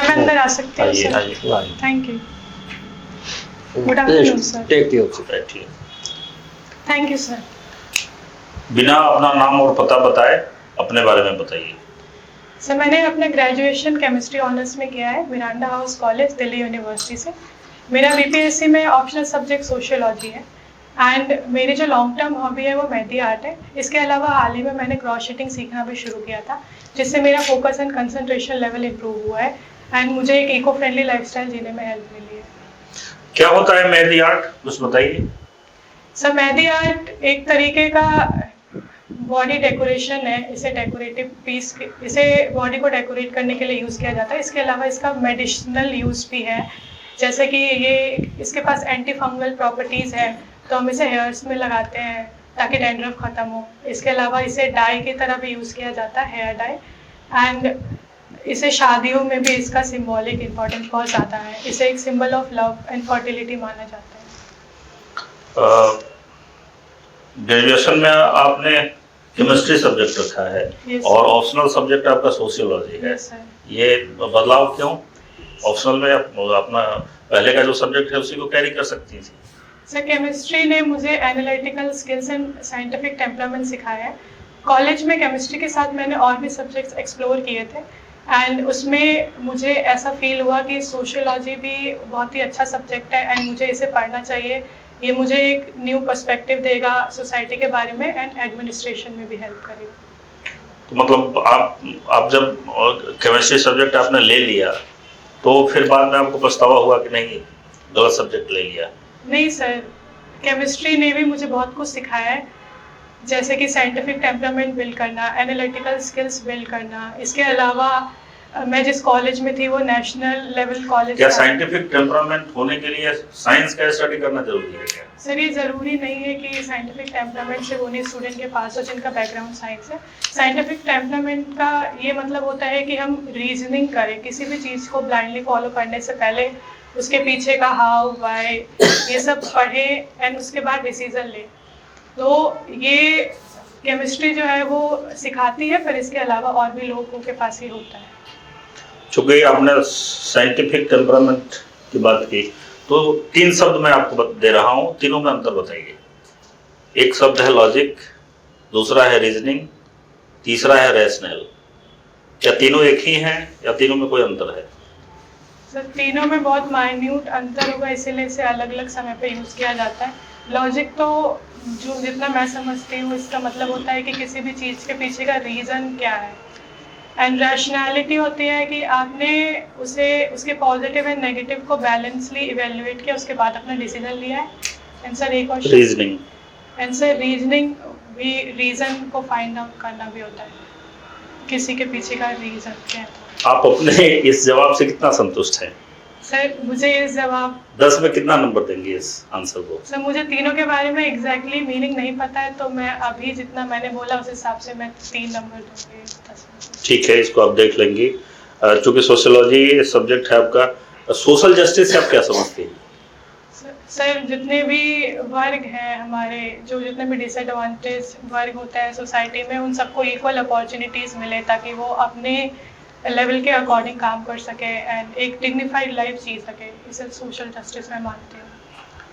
मैं अंदर आ सकती हूँ आइए सर? आइए thank you. Good afternoon sir. Take your seat. बैठिए। Thank you sir. बिना अपना नाम और पता बताए अपने बारे में बताइए। सर मैंने अपना ग्रेजुएशन केमिस्ट्री ऑनर्स में किया है Miranda house college Delhi university से। मेरा बीपीएससी में ऑप्शनल सब्जेक्ट सोशियोलॉजी है एंड मेरी जो लॉन्ग टर्म हॉबी है वो मेहंदी आर्ट है। इसके अलावा हाल ही में मैंने क्रॉस शेडिंग सीखना भी शुरू किया था जिससे मेरा focus and concentration level improve हुआ है एंड मुझे एक इको फ्रेंडली लाइफस्टाइल जीने में हेल्प मिली है। क्या होता है मेहंदी आर्ट, कुछ बताइए। सर मेहंदी आर्ट एक तरीके का बॉडी डेकोरेशन है। इसे डेकोरेटिव पीस, इसे बॉडी को डेकोरेट करने के लिए यूज़ किया जाता है। इसके अलावा इसका मेडिसिनल यूज़ भी है, जैसे कि ये इसके पास एंटी फंगल प्रॉपर्टीज़ है तो हम इसे हेयर्स में लगाते हैं ताकि डैंड्रफ ख़त्म हो। इसके अलावा इसे डाई की तरह भी यूज़ किया जाता है, हेयर डाई, एंड इसे शादियों में भी इसका सिंबॉलिक इम्पोर्टेंस बहुत ज़्यादा है। इसे एक symbol of love and fertility माना जाता है। ग्रेजुएशन में आपने केमिस्ट्री सब्जेक्ट रखा है Yes, और sir. ऑप्शनल सब्जेक्ट आपका सोशियोलॉजी है। Yes, sir. ये बदलाव क्यों? ऑप्शनल में आप अपना पहले का जो सब्जेक्ट है उसी को कैरी कर सकती थी। सर केमिस्ट्री ने मुझे analytical skills and scientific temperament सिखाया है। कॉलेज में केमिस्ट्री के साथ मैंने और भी सब्जेक्ट्स एक्सप्लोर किए थे एंड उसमें मुझे ऐसा फील हुआ कि सोशियोलॉजी भी बहुत ही अच्छा सब्जेक्ट है एंड मुझे इसे पढ़ना चाहिए। ये मुझे एक न्यू पर्सपेक्टिव देगा सोसाइटी के बारे में एंड एडमिनिस्ट्रेशन में भी हेल्प करेगा। तो मतलब आप जब केमिस्ट्री सब्जेक्ट आपने ले लिया तो फिर बाद में आपको पछतावा हुआ कि नहीं गलत सब्जेक्ट ले लिया? नहीं सर, केमिस्ट्री ने भी मुझे बहुत कुछ सिखाया है, जैसे कि साइंटिफिक टेम्परामेंट बिल्ड करना, एनालिटिकल स्किल्स बिल्ड करना। इसके अलावा मैं जिस कॉलेज में थी वो नेशनल लेवल कॉलेज। क्या साइंटिफिक टेम्परामेंट होने के लिए साइंस का स्टडी करना जरूरी है क्या? सर ये ज़रूरी नहीं है कि साइंटिफिक टेम्परामेंट सिर्फ उन्हीं स्टूडेंट के पास हो जिनका बैकग्राउंड साइंस है। साइंटिफिक टेम्परामेंट का ये मतलब होता है कि हम रीजनिंग करें, किसी भी चीज़ को ब्लाइंडली फॉलो करने से पहले उसके पीछे का हाउ वाई ये सब पढ़ें एंड उसके बाद डिसीजन लें। तो ये केमिस्ट्री जो है वो सिखाती है, फिर इसके अलावा और भी लोगों के पास ही होता है। चूंकि आपने साइंटिफिक टेम्परामेंट की बात की तो 3 शब्द मैं आपको दे रहा हूँ, तीनों में अंतर बताइए। एक शब्द है लॉजिक, दूसरा है रीजनिंग, तीसरा है रैशनल। क्या तीनों एक ही हैं या तीनों में कोई अंतर है? सर तीनों में बहुत माइन्यूट अंतर होगा, इसीलिए इसे अलग अलग समय पे यूज़ किया जाता है। लॉजिक तो जो जितना मैं समझती हूँ इसका मतलब होता है कि किसी भी चीज़ के पीछे का रीज़न क्या है, एंड रैशनैलिटी होती है कि आपने उसे उसके पॉजिटिव एंड नेगेटिव को बैलेंसली इवेल्युएट किया, उसके बाद अपना डिसीजन लिया है। एंड सर एक और रीजनिंग। एंड सर रीजनिंग भी रीज़न को फाइंड आउट करना भी होता है, किसी के पीछे का रीज़न क्या है। आप अपने इस जवाब से कितना संतुष्ट हैं? सर मुझे इस जवाब 10 में कितना नंबर देंगे इस आंसर को? सर मुझे तीनों के बारे में एग्जैक्टली मीनिंग नहीं पता है, तो मैं अभी जितना मैंने बोला उस हिसाब से मैं 3 नंबर दूंगी 10 में। ठीक है, इसको आप देख लेंगे। चूंकि सोशियोलॉजी सब्जेक्ट है आपका, सोशल जस्टिस से आप क्या समझते हैं? सर जितने भी वर्ग हैं हमारे, जो जितने भी डिसएडवांटेज वर्ग होता है सोसाइटी में, उन सबको इक्वल अपॉर्चुनिटीज़ मिले ताकि वो अपने लेवल के अकॉर्डिंग काम कर सके एंड एक डिग्निफाइड लाइफ जी सके। इसे सोशल जस्टिस में मानते हैं।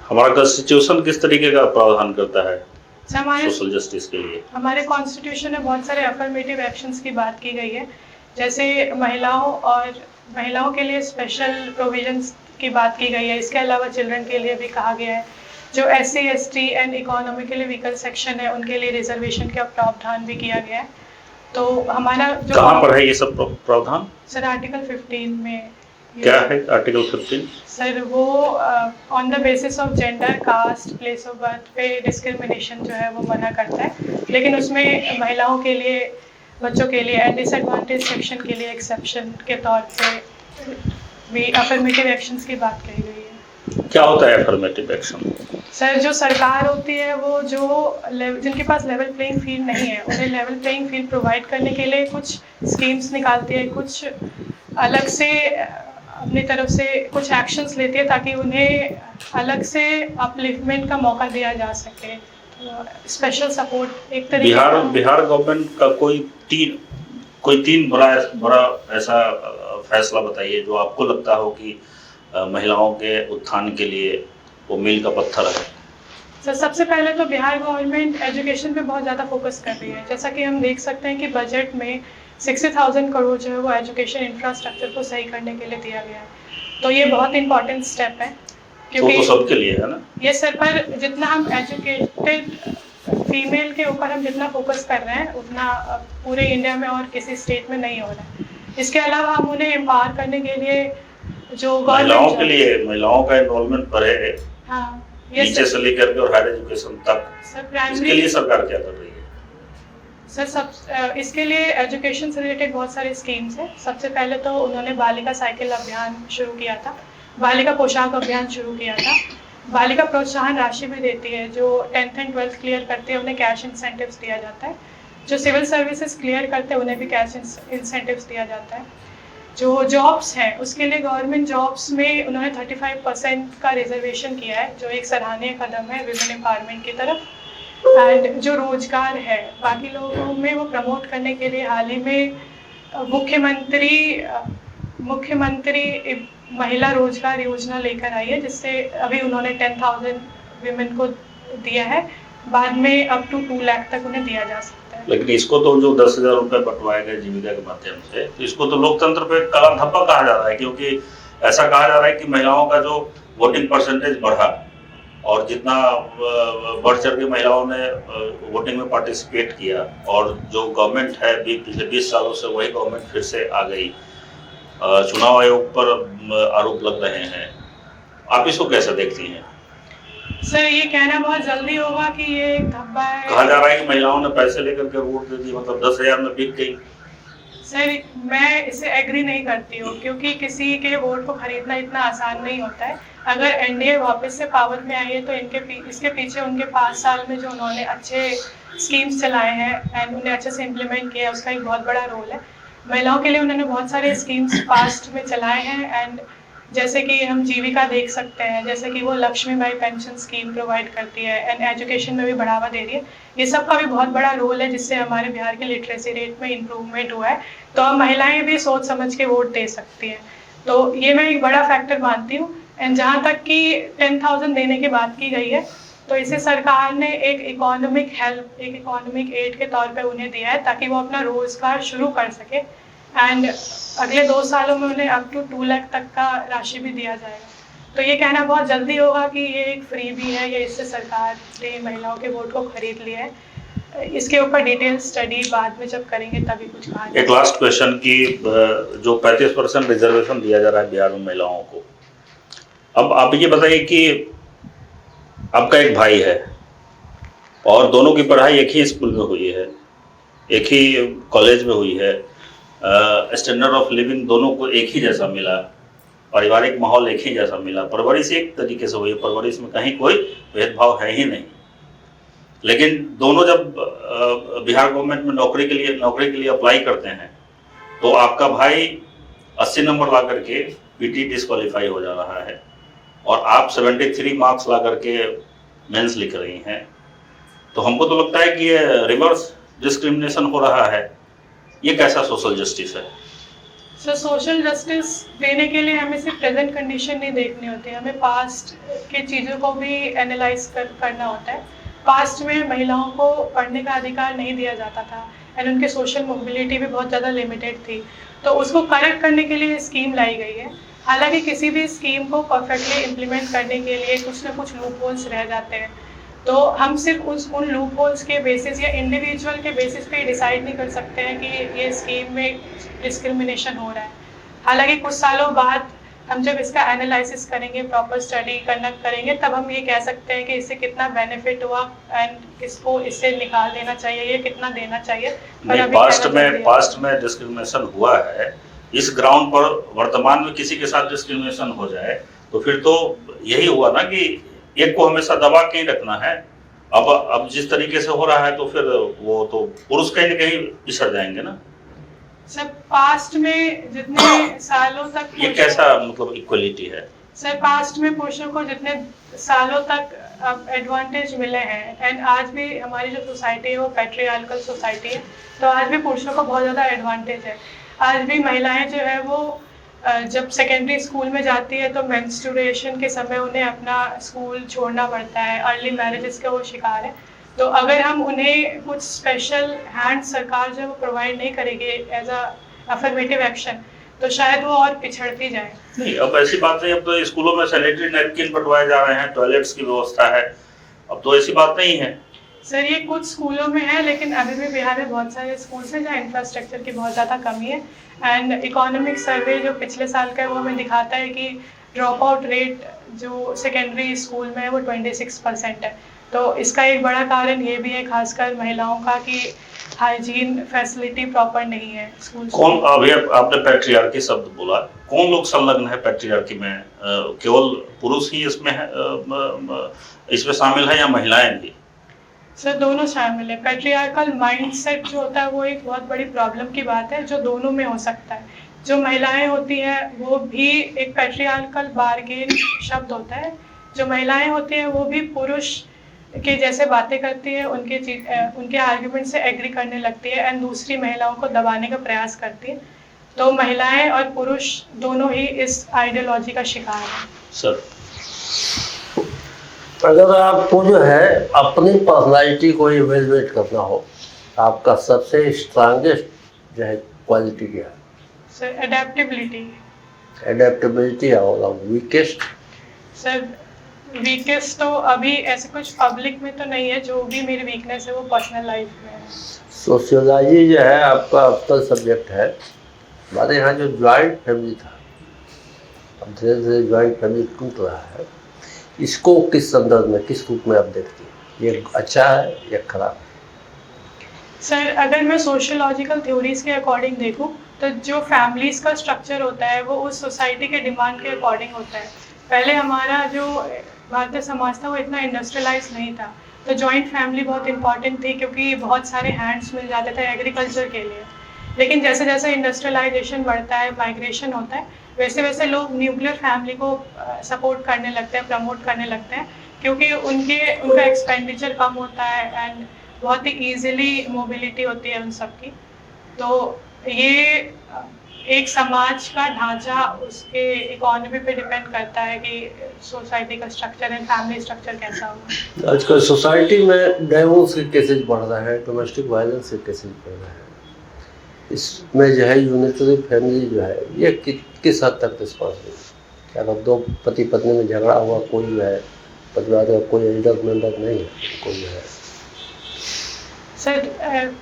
हमारा कॉन्स्टिट्यूशन किस तरीके का प्रावधान करता है हमारे सोशल जस्टिस के लिए? हमारे कॉन्स्टिट्यूशन में बहुत सारे अफर्मेटिव एक्शंस की बात की गई है, जैसे महिलाओं के लिए स्पेशल प्रोविजंस की बात की गई है। इसके अलावा चिल्ड्रन के लिए भी कहा गया है। जो SC ST and economically weaker section है उनके लिए रिजर्वेशन का प्रावधान भी किया गया है। तो हमारा जो कहाँ पर है ये सब प्रावधान? सर आर्टिकल 15 में। क्या है आर्टिकल 15? सर वो on the basis of gender, caste, place of birth पे डिस्क्रिमिनेशन जो है वो मना करता है, लेकिन उसमें महिलाओं के लिए, बच्चों के लिए एंड डिसएडवांटेज सेक्शन के लिए एक्सेप्शन के तौर पे भी अफर्मेटिव एक्शंस की बात कही गई है। क्या होता है अफर्मेटिव एक्शन? सर जो सरकार होती है वो जिनके पास लेवल प्लेइंग फील्ड नहीं है उन्हें लेवल प्लेइंग फील्ड प्रोवाइड करने के लिए कुछ स्कीम्स निकालती है, कुछ अलग से अपनी तरफ से कुछ एक्शंस लेती है ताकि उन्हें अलग से अपलिफ्टमेंट का मौका दिया जा सके। स्पेशल सपोर्ट एक तरीके बिहार गवर्नमेंट का कोई तीन बड़ा ऐसा फैसला बताइए जो आपको लगता हो कि महिलाओं के उत्थान के लिए वो मील का पत्थर है। सर सबसे पहले तो बिहार गवर्नमेंट एजुकेशन पे बहुत ज़्यादा फोकस कर रही है। जैसा कि हम देख सकते हैं कि बजट में 60,000 करोड़ जो है वो एजुकेशन इंफ्रास्ट्रक्चर को सही करने के लिए दिया गया है। तो ये बहुत इंपॉर्टेंट स्टेप है तो सबके लिए है ना ये सर। पर जितना हम एजुकेटेड फीमेल के ऊपर हम जितना फोकस कर रहे हैं उतना पूरे इंडिया में और किसी स्टेट में नहीं हो रहा है। इसके अलावा हम उन्हें एम्पावर करने के लिए जो महिलाओं के लिए महिलाओं का एनरोलमेंट बढ़े, हाँ नीचे से लेकर के और हायर एजुकेशन तक, इसके लिए सरकार क्या कर रही है? सर इसके लिए एजुकेशन से रिलेटेड बहुत सारे स्कीम्स हैं। सबसे पहले तो उन्होंने बालिका साइकिल अभियान शुरू किया था, बालिका पोशाक अभियान शुरू किया था, बालिका प्रोत्साहन राशि भी देती है। जो 10th एंड 12th क्लियर करते हैं उन्हें कैश इंसेंटिव्स दिया जाता है। जो सिविल सर्विसेज क्लियर करते हैं उन्हें भी कैश इंसेंटिव्स दिया जाता है। जो जॉब्स हैं उसके लिए गवर्नमेंट जॉब्स में उन्होंने 35% का रिजर्वेशन किया है, जो एक सराहनीय कदम है विमेन एम्पावरमेंट की तरफ। एंड जो रोजगार है बाकी लोगों में वो प्रमोट करने के लिए हाल ही में मुख्यमंत्री महिला रोजगार योजना लेकर आई है, जिससे अभी उन्होंने 10,000 विमेन को दिया है, बाद में अप टू 2 लाख तक उन्हें दिया जा सकता है। लेकिन इसको तो जो 10,000 रुपए बंटवाए गए जीविका के माध्यम से, तो इसको तो लोकतंत्र पे कला धब्बा कहा जा रहा है, क्योंकि ऐसा कहा जा रहा है कि महिलाओं का जो वोटिंग परसेंटेज बढ़ा और जितना बढ़ चढ़ के महिलाओं ने वोटिंग में पार्टिसिपेट किया, और जो गवर्नमेंट है पिछले 20 सालों से वही गवर्नमेंट फिर से आ गई, चुनाव आयोग पर आरोप लग रहे हैं, आप इसको कैसे देखती हैं? सर ये कहना बहुत जल्दी होगा कि ये एक धब्बा है। कहा जा रहा है कि महिलाओं ने पैसे लेकर के वोट दे दी, मतलब 10,000 में बिक गई। सर मैं इससे एग्री नहीं करती हूँ, क्योंकि किसी के वोट को खरीदना इतना आसान नहीं होता है। अगर एनडीए वापस से पावर में आई है तो इसके पीछे उनके 5 साल में जो उन्होंने अच्छे स्कीम्स चलाए हैं एंड उन्हें अच्छे से इम्प्लीमेंट किया है उसका एक बहुत बड़ा रोल है। महिलाओं के लिए उन्होंने बहुत सारे स्कीम्स पास्ट में चलाए हैं, एंड जैसे कि हम जीविका देख सकते हैं, जैसे कि वो लक्ष्मीबाई पेंशन स्कीम प्रोवाइड करती है एंड एजुकेशन में भी बढ़ावा दे रही है। ये सब का भी बहुत बड़ा रोल है, जिससे हमारे बिहार के लिटरेसी रेट में इम्प्रूवमेंट हुआ है। तो अब महिलाएं भी सोच समझ के वोट दे सकती हैं, तो ये मैं एक बड़ा फैक्टर मानती हूँ। एंड जहाँ तक कि 10,000 देने की बात की गई है, तो इसे सरकार ने एक इकोनॉमिक हेल्प, एक इकोनॉमिक एड के तौर पे उन्हें दिया है, ताकि वो अपना रोजगार शुरू कर सके। एंड अगले 2 सालों में उन्हें अप टू 2 लाख तक का राशि भी दिया जाएगा। तो ये कहना बहुत जल्दी होगा कि ये एक फ्री भी है या इससे सरकार ने महिलाओं के वोट को खरीद लिया है। इसके ऊपर डिटेल स्टडी बाद में जब करेंगे तभी कुछ कहा। एक लास्ट क्वेश्चन की, जो 35% रिजर्वेशन दिया जा रहा है बिहार में महिलाओं को, अब आप ये बताइए कि आपका एक भाई है और दोनों की पढ़ाई एक ही स्कूल में हुई है, एक ही कॉलेज में हुई है, स्टैंडर्ड ऑफ लिविंग दोनों को एक ही जैसा मिला, पारिवारिक माहौल एक ही जैसा मिला, परवरिश एक तरीके से हुई है, परवरिश में कहीं कोई भेदभाव है ही नहीं। लेकिन दोनों जब बिहार गवर्नमेंट में नौकरी के लिए अप्लाई करते हैं, तो आपका भाई 80 नंबर ला करके पीटी डिस्क्वालीफाई हो जा रहा है और आप 73 मार्क्स ला करके मेंस लिख रही हैं। तो हमको तो लगता है कि ये रिवर्स डिस्क्रिमिनेशन हो रहा है। ये कैसा सोशल जस्टिस है? सर सोशल जस्टिस देने के लिए हमें सिर्फ प्रेजेंट कंडीशन नहीं देखनी होती है, हमें पास्ट के चीज़ों को भी एनालाइज करना होता है। पास्ट में महिलाओं को पढ़ने का अधिकार नहीं दिया जाता था एंड उनकी सोशल मोबिलिटी भी बहुत ज़्यादा लिमिटेड थी, तो उसको करेक्ट करने के लिए स्कीम लाई गई है। हालांकि किसी भी स्कीम को परफेक्टली इम्प्लीमेंट करने के लिए कुछ ना कुछ लूप होल्स रह जाते हैं, तो हम सिर्फ उन लूप होल्स के बेसिस या इंडिविजुअल के बेसिस पे डिसाइड नहीं कर सकते हैं कि ये स्कीम में डिस्क्रिमिनेशन हो रहा है। हालांकि कुछ सालों बाद हम जब इसका एनालिसिस करेंगे, प्रॉपर स्टडी कंडक्ट करेंगे, तब हम ये कह सकते हैं कि इससे कितना बेनिफिट हुआ एंड किसको इससे निकाल देना चाहिए, ये कितना देना चाहिए। पास्ट में डिस्क्रिमिनेशन हुआ है, इस ग्राउंड पर वर्तमान में किसी के साथ डिस्क्रिमिनेशन हो जाए तो फिर तो यही हुआ ना कि एक को हमेशा दबा के ही रखना है। अब जिस तरीके से हो रहा है तो फिर वो तो पुरुष कहीं ना कहीं पिछड़ जाएंगे ना। सर पास्ट में जितने सालों तक ये कैसा मतलब इक्वलिटी है? सर पास्ट में पुरुषों को जितने सालों तक एडवांटेज मिले हैं एंड आज भी हमारी जो सोसाइटी है वो पैट्रियार्कल सोसाइटी है, तो आज भी पुरुषों को बहुत ज़्यादा एडवांटेज है। आज भी महिलाएं जो है वो जब सेकेंडरी स्कूल में जाती है तो मेंस्ट्रुएशन के समय उन्हें अपना स्कूल छोड़ना पड़ता है, अर्ली मैरिजेस का वो शिकार है। तो अगर हम उन्हें कुछ स्पेशल हैंड सरकार जो प्रोवाइड नहीं करेगी एज अ अफर्मेटिव एक्शन, तो शायद वो और पिछड़ती जाए। नहीं, अब ऐसी बात नहीं, अब तो स्कूलों में सैनिटरी नैपकिन बंटवाए जा रहे हैं, टॉयलेट्स की व्यवस्था है, अब तो ऐसी बात नहीं है। सर ये कुछ स्कूलों में है, लेकिन अभी भी बिहार में बहुत सारे स्कूल्स हैं जहाँ इंफ्रास्ट्रक्चर की बहुत ज़्यादा कमी है। एंड इकोनॉमिक सर्वे जो पिछले साल का है वो हमें दिखाता है कि ड्रॉप आउट रेट जो सेकेंडरी स्कूल में है वो 26% है। तो इसका एक बड़ा कारण ये भी है, खासकर महिलाओं का, कि हाइजीन फैसिलिटी प्रॉपर नहीं है स्कूल। कौन, अभी आपने पैट्रियार्की शब्द बोला, कौन लोग संलग्न है पैट्रियार्की में? केवल पुरुष ही इसमें है, इसमें शामिल है, या महिलाएं भी? सर दोनों शामिल है। पैट्रियार्कल माइंडसेट जो होता है वो एक बहुत बड़ी प्रॉब्लम की बात है, जो दोनों में हो सकता है। जो महिलाएं होती हैं वो भी एक पैट्रियार्कल बार्गेन शब्द होता है, जो महिलाएं होती हैं वो भी पुरुष के जैसे बातें करती है, उनके आर्ग्यूमेंट से एग्री करने लगती है एंड दूसरी महिलाओं को दबाने का प्रयास करती है। तो महिलाएं और पुरुष दोनों ही इस आइडियोलॉजी का शिकार हैं। सर अगर आपको जो है अपनी पर्सनालिटी को इवेलुएट करना हो, आपका सबसे स्ट्रांगेस्ट जो है क्वालिटी क्या है? Sir adaptability. एडेप्टेबिलिटी और वीकेस्ट? सर वीकेस्ट तो अभी ऐसे कुछ पब्लिक में तो नहीं है, जो भी मेरी वीकनेस है वो पर्सनल लाइफ में है। सोशियोलॉजी जो है आपका अपना सब्जेक्ट है। हमारे यहाँ जो जॉइंट फैमिली था, अब धीरे धीरे जॉइंट फैमिली टूट रहा है, इसको किस संदर्भ में, किस रूप में आप देखती हैं? ये अच्छा है या खराब? सर अगर मैं सोशियोलॉजिकल थ्योरीज के अकॉर्डिंग देखूं तो जो फैमिलीज का स्ट्रक्चर होता है वो उस सोसाइटी के डिमांड के अकॉर्डिंग होता है। पहले हमारा जो भारतीय समाज था वो इतना इंडस्ट्रियलाइज नहीं था, तो जॉइंट फैमिली बहुत इंपॉर्टेंट थी क्योंकि बहुत सारे हैंड्स मिल जाते थे एग्रीकल्चर के लिए। लेकिन जैसे जैसे इंडस्ट्रियलाइजेशन बढ़ता है, माइग्रेशन होता है, वैसे वैसे लोग न्यूक्लियर फैमिली को सपोर्ट करने लगते हैं, प्रमोट करने लगते हैं, क्योंकि उनका एक्सपेंडिचर कम होता है एंड बहुत ही ईजिली मोबिलिटी होती है उन सब की। तो ये एक समाज का ढांचा उसके इकोनॉमी पे डिपेंड करता है कि सोसाइटी का स्ट्रक्चर एंड फैमिली स्ट्रक्चर कैसा होगा। आजकल सोसाइटी में डाइवोर्स के केसेज बढ़ रहा है, डोमेस्टिक वायलेंस के केसेज बढ़ रहे हैं। इसमें जो है यूनिटरी फैमिली जो है ये किस हद तक रिस्पॉन्सिबल? अगर दो पति पत्नी में झगड़ा हुआ, कोई जो है परिवार का कोई एल्डर मेंबर नहीं है, कोई जो है। सर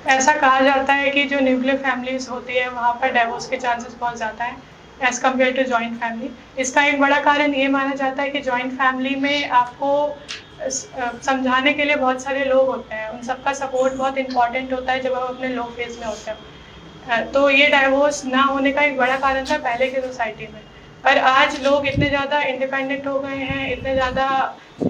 ऐसा कहा जाता है कि जो न्यूक्लियर फैमिलीज होती है वहाँ पर डाइवोर्स के चांसेस बहुत ज़्यादा है as compare to joint family. इसका एक बड़ा कारण ये माना जाता है कि जॉइंट फैमिली में आपको समझाने के लिए बहुत सारे लोग होते हैं, उन सबका सपोर्ट बहुत इंपॉर्टेंट होता है जब आप अपने लो फेज में होते हैं। तो ये डाइवोर्स ना होने का एक बड़ा कारण था पहले की सोसाइटी में। पर आज लोग इतने ज़्यादा इंडिपेंडेंट हो गए हैं, इतने ज़्यादा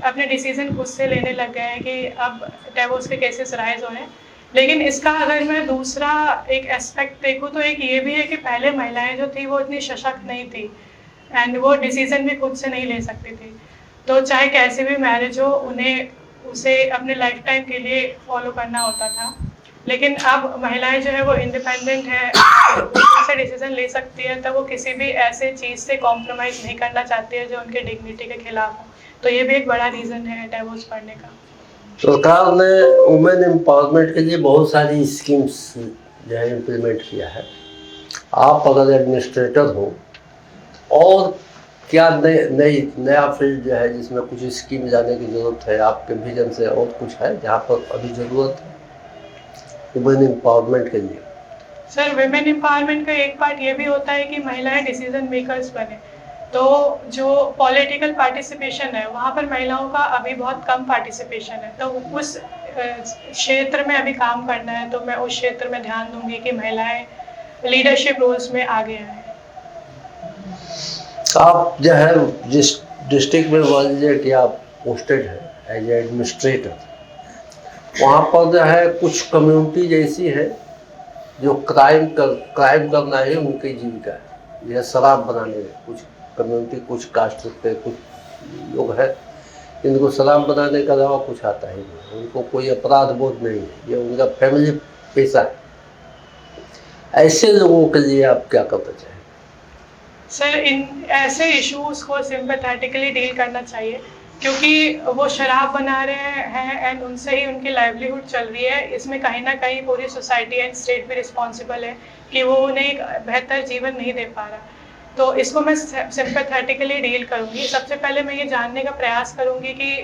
अपने डिसीजन खुद से लेने लग गए हैं कि अब डाइवोर्स के केसेस राइज हो रहे हैं। लेकिन इसका अगर मैं दूसरा एक एस्पेक्ट देखूँ तो एक ये भी है कि पहले महिलाएं जो थी वो इतनी सशक्त नहीं थी एंड वो डिसीजन भी खुद से नहीं ले सकती थी। तो चाहे कैसे भी मैरिज हो, उन्हें उसे अपने लाइफ टाइम के लिए फॉलो करना होता था। लेकिन अब महिलाएं जो है वो इंडिपेंडेंट है, खुद से डिसीजन ले सकती है, तो वो किसी भी ऐसे चीज़ से कॉम्प्रोमाइज़ नहीं करना चाहती है जो उनके डिग्निटी के खिलाफ हो। तो ये भी एक बड़ा रीज़न है डाइवोर्स पढ़ने का। सरकार ने वुमेन एम्पावरमेंट के लिए बहुत सारी स्कीम्स जो है इम्प्लीमेंट किया है। आप अगर एडमिनिस्ट्रेटर हो, और क्या नया फील्ड जो है जिसमें कुछ स्कीम लाने की ज़रूरत है आपके विजन से, और कुछ है जहाँ पर अभी ज़रूरत है वुमेन एम्पावरमेंट के लिए? सर वुमेन एम्पावरमेंट का एक पार्ट ये भी होता है कि महिलाएं डिसीजन मेकर्स बने। तो जो पॉलिटिकल पार्टिसिपेशन है वहाँ पर महिलाओं का अभी बहुत कम पार्टिसिपेशन है। तो उस क्षेत्र में अभी काम करना है, तो मैं उस क्षेत्र में ध्यान दूंगी कि महिलाएं लीडरशिप रोल्स में आगे आए। आप जो है जिस डिस्ट्रिक्ट में मान लीजिए कि आप पोस्टेड है एज एडमिनिस्ट्रेटर, वहाँ पर जो है कुछ कम्युनिटी जैसी है जो क्राइम करना ही उनकी जीविका है। यह शराब बनाने में कुछ कम्युनिटी, कुछ कास्ट पे कुछ लोग हैं इनको शराब बनाने के अलावा कुछ आता ही नहीं, उनको कोई अपराध बोध नहीं है, ये उनका फैमिली पेशा है। ऐसे लोगों के लिए आप क्या करना चाहेंगे? सर इन ऐसे इश्यूज को सिंपैथेटिकली डील करना चाहिए, क्योंकि वो शराब बना रहे हैं एंड उनसे ही उनकी लाइवलीहुड चल रही है। इसमें कहीं ना कहीं पूरी सोसाइटी एंड स्टेट भी रिस्पॉन्सिबल है कि वो उन्हें एक बेहतर जीवन नहीं दे पा रहा। तो इसको मैं सिंपैथेटिकली डील करूँगी। सबसे पहले मैं ये जानने का प्रयास करूँगी कि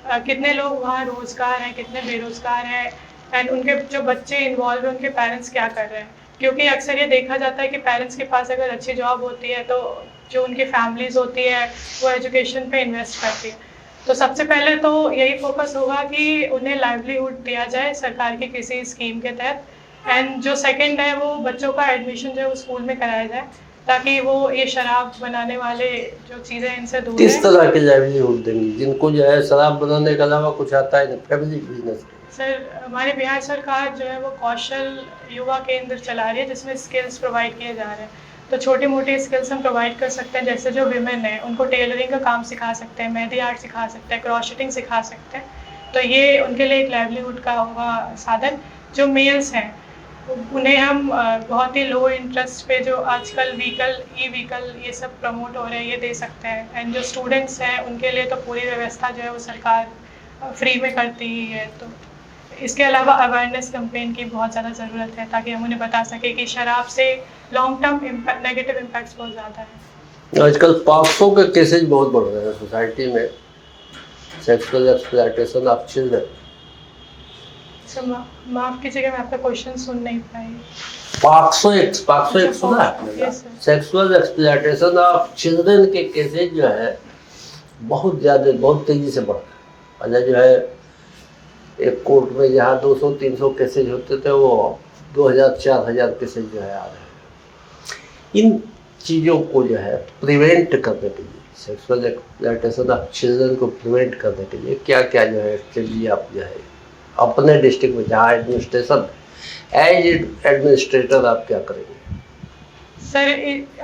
कितने लोग वहाँ रोज़गार हैं, कितने बेरोज़गार हैं, एंड उनके जो बच्चे इन्वॉल्व हैं उनके पेरेंट्स क्या कर रहे हैं। क्योंकि अक्सर ये देखा जाता है कि पेरेंट्स के पास अगर अच्छी जॉब होती है तो जो उनकी फैमिलीज़ होती है वो एजुकेशन पे इन्वेस्ट करती है। तो सबसे पहले तो यही फोकस होगा कि उन्हें लाइवलीहुड दिया जाए सरकार की किसी स्कीम के तहत, एंड जो सेकंड है वो बच्चों का एडमिशन जो है वो स्कूल में कराया जाए, ताकि वो ये शराब बनाने वाले जो चीज़ें हैं इनसे दूर किस रहें। तरह की लाइवलीहुड देंगी जिनको जो है शराब बनाने के अलावा कुछ आता है, फैमिली बिजनेस? सर हमारी बिहार सरकार जो है वो कौशल युवा केंद्र चला रही है, जिसमें स्किल्स प्रोवाइड किए जा रहे हैं। तो छोटी मोटी स्किल्स हम प्रोवाइड कर सकते हैं, जैसे जो विमेन है उनको टेलरिंग का काम सिखा सकते हैं, मेहंदी आर्ट सिखा सकते हैं, क्रॉशेटिंग सिखा सकते हैं। तो ये उनके लिए एक लाइवलीहुड का होगा साधन। जो मेल्स हैं उन्हें हम बहुत ही लो इंटरेस्ट पे जो आजकल ई व्हीकल ये सब प्रमोट हो रहे हैं ये दे सकते हैं। एंड जो स्टूडेंट्स हैं उनके लिए तो पूरी व्यवस्था जो है वो सरकार फ्री में करती ही है। तो इसके अलावा अवेयरनेस कैंपेन की बहुत ज़्यादा ज़रूरत है, ताकि हम उन्हें बता सकें कि शराब से लॉन्ग टर्म नेगेटिव इम्पैक्ट्स बहुत ज़्यादा है। आजकल पॉक्सो के केसेज बहुत बढ़ रहे हैं सोसाइटी में, sexual exploitation of children. Sir माफ़ कीजिएगा, मैं आपका क्वेश्चन सुन नहीं पाई। पॉक्सो एक्ट सुना है आपने? Yes, sir. Sexual exploitation of children के केसेज जो है बहुत ज़्यादा, बहुत तेज़ी से बढ़ रहे हैं। मतलब जो है एक कोर्ट में जहाँ 200-300 केसेज होते थे वो 2000-4000 केसेज जो है आ रहे हैं। इन चीज़ों को जो है प्रिवेंट करने के लिए, सेक्सुअल एक्सप्लॉयटेशन ऑफ चिल्ड्रन को प्रिवेंट करने के लिए क्या क्या जो है एक्चुअली आप जो है अपने डिस्ट्रिक्ट में जहाँ एडमिनिस्ट्रेशन एज एडमिनिस्ट्रेटर आप क्या करेंगे? सर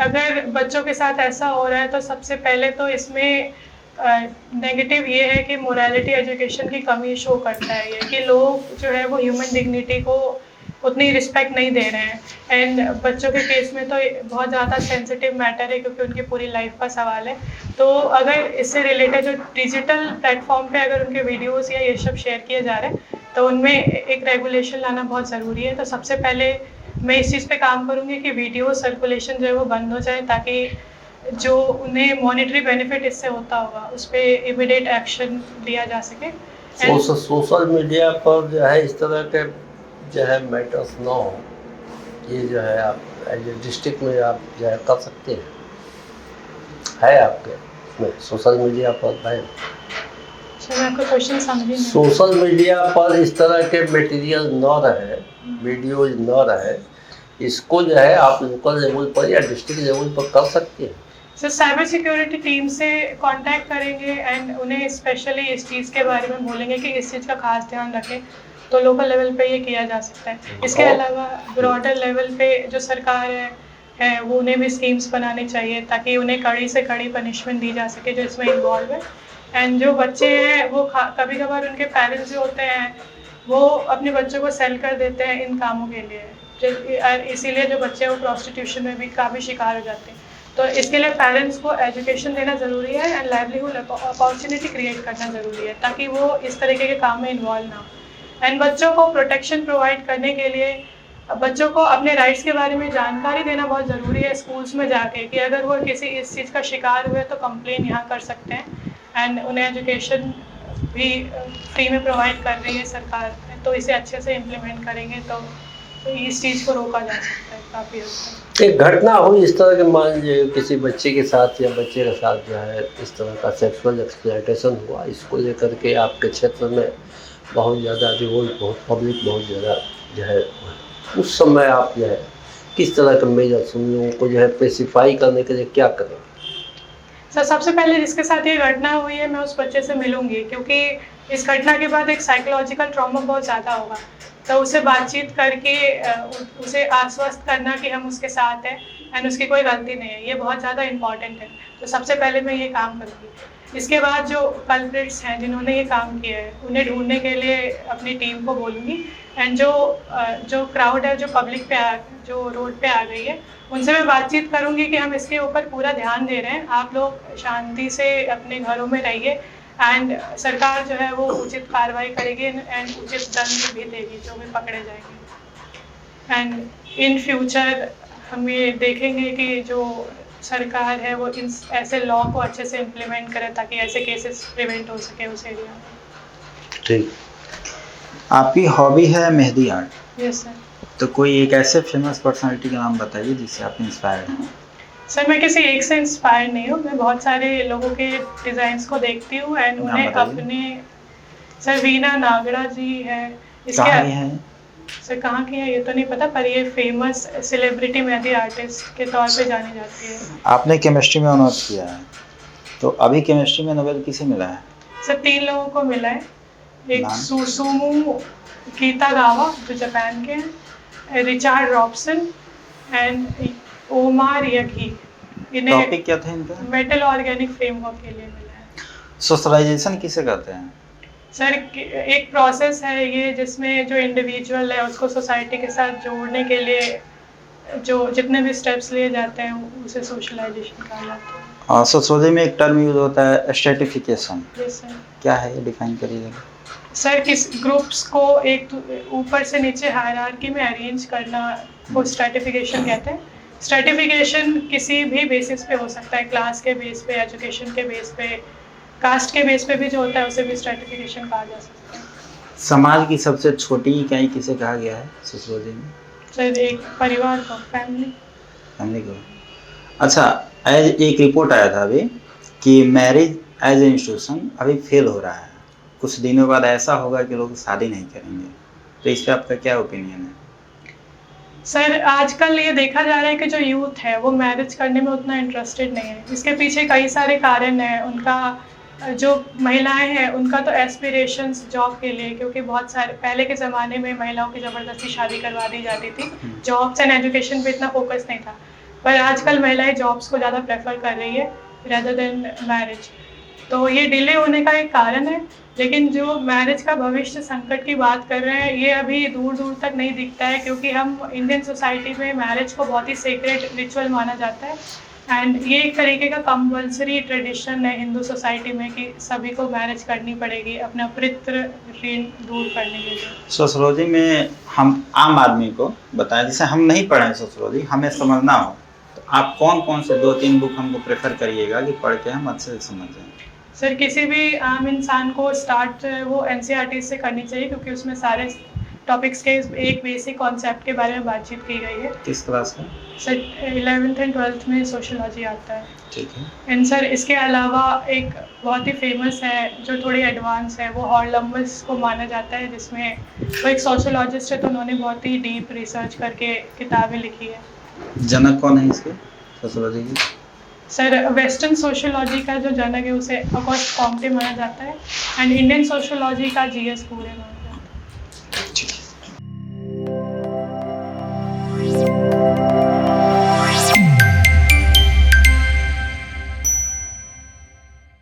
अगर बच्चों के साथ ऐसा हो रहा है तो सबसे पहले तो इसमें नेगेटिव ये है कि मोरालिटी एजुकेशन की कमी शो करता है, ये कि लोग जो है वो ह्यूमन डिग्निटी को उतनी रिस्पेक्ट नहीं दे रहे हैं। एंड बच्चों के केस में तो बहुत ज़्यादा सेंसिटिव मैटर है, क्योंकि उनकी पूरी लाइफ का सवाल है। तो अगर इससे रिलेटेड जो डिजिटल प्लेटफॉर्म पे अगर उनके वीडियोस या ये सब शेयर किए जा रहे हैं तो उनमें एक रेगुलेशन लाना बहुत ज़रूरी है। तो सबसे पहले मैं इस चीज़ पे काम करूँगी कि वीडियो सर्कुलेशन जो है वो बंद हो जाए, ताकि जो उन्हें मॉनेटरी बेनिफिट इससे होता होगा उस पर इमीडिएट एक्शन लिया जा सके। सोशल मीडिया पर जो है इस तरह के जो है मैटर्स ना हो, ये जो है आप एज ए डिस्ट्रिक्ट में आप जो है कर सकते हैं, है आपके इसमें सोशल मीडिया पर बैन? मैं आपका क्वेश्चन समझी नहीं। सोशल मीडिया पर इस तरह के मटेरियल न रहे, वीडियोज न रहे, इसको जो है आप लोकल लेवल पर या डिस्ट्रिक्ट लेवल पर कर सकते हैं। सर साइबर सिक्योरिटी टीम से कांटेक्ट करेंगे एंड उन्हें स्पेशली इस चीज़ के बारे में बोलेंगे कि इस चीज़ का खास ध्यान रखें, तो लोकल लेवल पे ये किया जा सकता है। इसके अलावा ब्रॉडर लेवल पे जो सरकार है वो उन्हें भी स्कीम्स बनानी चाहिए, ताकि उन्हें कड़ी से कड़ी पनिशमेंट दी जा सके जो इसमें इन्वॉल्व है। एंड जो बच्चे हैं वो कभी कभार उनके पेरेंट्स जो होते हैं वो अपने बच्चों को सेल कर देते हैं इन कामों के लिए, इसीलिए जो बच्चे हैं वो प्रोस्टिट्यूशन में भी काफ़ी शिकार हो जाते हैं। तो इसके लिए पेरेंट्स को एजुकेशन देना ज़रूरी है एंड लाइवलीहुड अपॉर्चुनिटी क्रिएट करना ज़रूरी है, ताकि वो इस तरीके के काम में इन्वॉल्व ना हो। एंड बच्चों को प्रोटेक्शन प्रोवाइड करने के लिए बच्चों को अपने राइट्स के बारे में जानकारी देना बहुत ज़रूरी है स्कूल्स में जाके, कि अगर वो किसी इस चीज़ का शिकार हुए तो कंप्लेन यहाँ कर सकते हैं। एंड उन्हें एजुकेशन भी फ्री में प्रोवाइड कर रही है सरकार, तो इसे अच्छे से इम्प्लीमेंट करेंगे तो इस चीज़ को रोका जा सकता है काफ़ी हद तक। एक घटना हुई इस तरह के, मान लीजिए किसी बच्चे के साथ या बच्चे के साथ जो है इस तरह का सेक्सुअल एक्सप्लॉयटेशन हुआ, इसको लेकर के आपके क्षेत्र में बहुत ज़्यादा रिवोल्ट, बहुत पब्लिक बहुत ज़्यादा जो है, उस समय आप जो है किस तरह के मेजर्स उन लोगों को जो है पेसिफाई करने के लिए क्या करें? सर सबसे पहले जिसके साथ ये घटना हुई है मैं उस बच्चे से मिलूंगी, क्योंकि इस घटना के बाद एक साइकोलॉजिकल ट्रॉमा बहुत ज़्यादा होगा। तो उससे बातचीत करके उसे आश्वस्त करना कि हम उसके साथ हैं एंड उसकी कोई गलती नहीं है, ये बहुत ज़्यादा इम्पॉर्टेंट है। तो सबसे पहले मैं ये काम करूँगी। इसके बाद जो कल्प्रिट्स हैं जिन्होंने ये काम किया है उन्हें ढूंढने के लिए अपनी टीम को बोलूँगी। एंड जो क्राउड है, जो पब्लिक पे जो रोड पे आ गई है, उनसे मैं बातचीत करूँगी कि हम इसके ऊपर पूरा ध्यान दे रहे हैं, आप लोग शांति से अपने घरों में रहिए एंड सरकार जो है वो उचित कार्रवाई करेगी एंड उचित दंड भी देगी जो भी पकड़े जाएंगे। एंड इन फ्यूचर हम ये देखेंगे कि जो सरकार है वो इन ऐसे लॉ को अच्छे से इम्प्लीमेंट करे ताकि ऐसे केसेस प्रिवेंट हो सके उस एरिया में। ठीक। आपकी हॉबी है मेहंदी आर्ट, यस सर। तो कोई एक ऐसे फेमस पर्सनालिटी का नाम बताइए जिससे आप इंस्पायर्ड हैं। सर मैं किसी एक से इंस्पायर नहीं हूँ, मैं बहुत सारे लोगों के डिज़ाइंस को देखती हूँ एंड उन्हें बताइए। अपने सर वीना नागड़ा जी है कहाँ के हैं? सर कहाँ की है ये तो नहीं पता, पर ये फेमस सेलिब्रिटी मेहंदी आर्टिस्ट के तौर पे जानी जाती है। आपने केमिस्ट्री में ऑनर्स किया है, तो अभी केमिस्ट्री में नोबेल किसे मिला है? सर 3 लोगों को मिला है, एक नाम? सुसुमू कीतागावा जो जापान के हैं, रिचार्ड रॉबसन एंड ओमार यगी। इन्हें टॉपिक क्या था इनका? मेटल ऑर्गेनिक फ्रेमवर्क के लिए मिला है। सोशलाइजेशन किसे कहते हैं? सर एक प्रोसेस है ये जिसमें जो इंडिविजुअल है उसको सोसाइटी के साथ जोड़ने के लिए जो जितने भी स्टेप्स लिए जाते हैं उसे सोशलाइजेशन कहा जाता है। सोशोलॉजी में एक टर्म यूज होता है स्ट्रेटिफिकेशन, यस सर। क्या है ये, डिफाइन करिएगा। सर किस ग्रुप्स को एक ऊपर से नीचे हायरार्की में अरेंज करना को स्ट्रेटिफिकेशन कहते हैं। स्ट्रेटिफिकेशन किसी भी बेसिस पे हो सकता है, क्लास के बेस पे, एजुकेशन के बेस पे, कास्ट के बेस पे भी जो होता है उसे भी स्ट्रेटिफिकेशन कहा जा सकता है। समाज की सबसे छोटी इकाई किसे कहा गया है सोशोलॉजी में? सर एक परिवार को, फैमिली को। अच्छा, एज एक रिपोर्ट आया था अभी कि मैरिज एज ए इंस्टीट्यूशन अभी फेल हो रहा है, कुछ दिनों बाद ऐसा होगा कि लोग शादी नहीं करेंगे, तो इस पर आपका क्या ओपिनियन है? सर आजकल ये देखा जा रहा है कि जो यूथ है वो मैरिज करने में उतना इंटरेस्टेड नहीं है। इसके पीछे कई सारे कारण हैं। उनका जो महिलाएं हैं उनका तो एस्पिरेशंस जॉब के लिए, क्योंकि बहुत सारे पहले के ज़माने में महिलाओं की ज़बरदस्ती शादी करवा दी जाती थी, जॉब्स एंड एजुकेशन पे इतना फोकस नहीं था, पर आजकल महिलाएं जॉब्स को ज़्यादा प्रेफर कर रही है रेदर देन मैरिज। तो ये डिले होने का एक कारण है, लेकिन जो मैरिज का भविष्य संकट की बात कर रहे हैं ये अभी दूर दूर तक नहीं दिखता है, क्योंकि हम इंडियन सोसाइटी में मैरिज को बहुत ही सेक्रेट रिचुअल माना जाता है एंड ये एक तरीके का कंपल्सरी ट्रेडिशन है हिंदू सोसाइटी में कि सभी को मैरिज करनी पड़ेगी अपना पवित्र ऋण दूर करने के लिए। सोशोलॉजी में हम आम आदमी को बताएं, जैसे हम नहीं पढ़े सोशोलॉजी, हमें समझना हो, तो आप कौन कौन से 2-3 बुक हमको प्रेफर करिएगा कि पढ़ के हम अच्छे से समझ जाएं? सर किसी भी आम इंसान को स्टार्ट वो NCERT से करनी चाहिए, क्योंकि उसमें सारे टॉपिक्स के एक बेसिक कॉन्सेप्ट के बारे में बातचीत की गई है। किस क्लास का? सर 11th एंड 12th में सोशोलॉजी आता है। ठीक है। एंड सर इसके अलावा एक बहुत ही फेमस है जो थोड़ी एडवांस है, वो हॉर्लम्बस को माना जाता है, जिसमें वो एक सोशोलॉजिस्ट है, तो उन्होंने बहुत ही डीप रिसर्च करके किताबें लिखी है। जनक कौन है इसके सोशोलॉजी की? सर वेस्टर्न सोशोलॉजी का जो जनक है उसे ऑगस्ट कॉम्टे माना जाता है एंड इंडियन सोशोलॉजी का GS पूरे माना